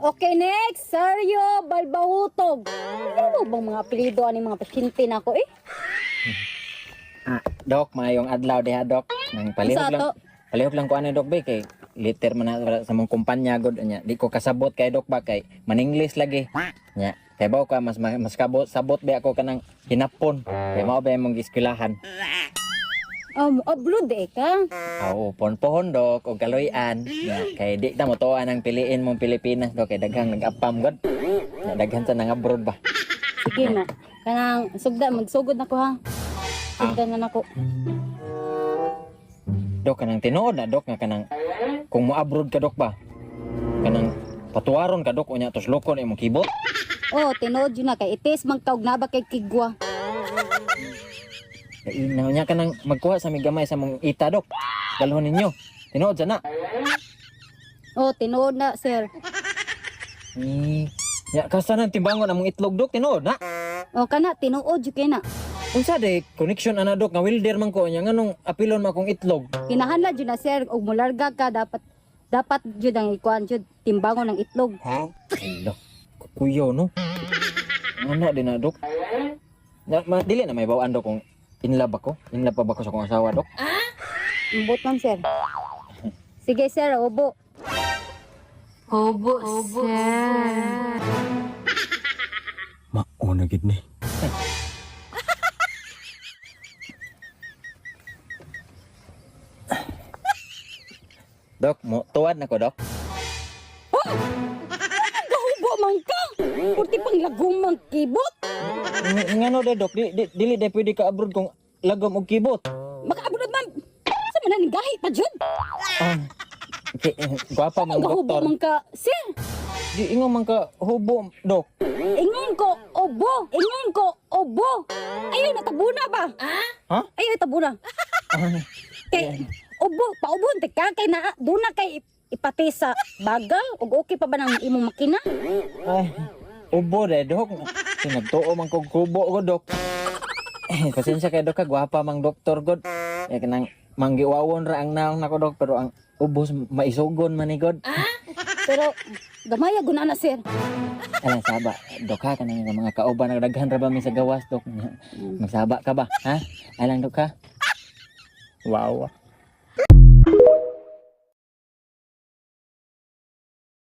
Okay, next. Seryo Balbahutog. Ano bang mga apelido ani mga pasyente nako eh? Dok, mayong adlaw diha, Dok. Nang palihog Sa lang. to? Palihog lang ko ano, Dok, bay kay liter man na sa mong kumpanya god nya. Di ko kasabot kay Dok ba kay maninglis lagi. Nya, kay baw ka mas sabot ba ako kanang hinapon. Kay mao ba imong eskwelahan. Upload eh ka. Oo, pohon Dok, o kaloyan. Nya, kay di ta mo tuwa nang piliin mong Pilipinas, Dok, kay daghang nag-apam god. Nya, daghan sa nang abroad ba. Sige na. Kanang magsugod na ko ha. Sugdan na nako. Dok, kanang tinuod na, Dok, nga kanang kung mo abroad ka, Dok ba. Kanang patuwaron ka, Dok, unya tos lokon imong kibot. Oh, tinuod yun na kay itis mang kaog na ba kay kigwa. Nya ka nang magkuha sa migamay sa mong ita, Dok. Dalhon ninyo. Tinuod sana. Oh, tinuod na, sir. Ya, kasa nang timbangon among itlog, Dok. Tinuod na. Oh, kana tinuod jud kay na. Unsa day connection ana, Dok, nga welder man ko nya nganong apilon ma kong itlog. Kinahanglan jud na, sir, og mularga ka dapat jud ang ikuan jud timbangon ng itlog. Hello. Kuyo no. Ano din na, Dok? Dili na may bawaan, Dok, kung inlove ako. Inlove pa ba ko sa kong asawa, Dok? Ambot man, sir. Sige, sir, obo. Obo, sir. Mauna gid ni. Dok, mo tuwad na ko, Dok. Gahubo man ka. Purti pang lagumang kibot. Ngano de, Dok? Dili de pwede ka abroad kung lagom og kibot. Makaabulod man. Sa man gahi pa jud. Gwapa man Gahubo doktor. man ka, sir. Di ingon man ka hubo, Dok. Ingon ko obo. Ingon ko obo. Ayaw natabuna ba? Ha? Ayaw natabuna. Kay obo, paubon te ka kay na duna kay ipati sa bagal ug okay pa ba nang imong makina? Ay, ubo de, Dok. Tinagtuo man kog kubo ko, Dok. Pasensya kay Dok, gwapa mang doktor god. Kanang manggiwawon ra ang naong nako, Dok, pero ang ubos maisugon man ni god. Pero gamaya guna na, sir. Alang saba, Dok, ha, kanang mga kauban nagdaghan ra ba mi sa gawas, Dok. Magsaba ka ba, ha? Alang, Dok, ha? Wow.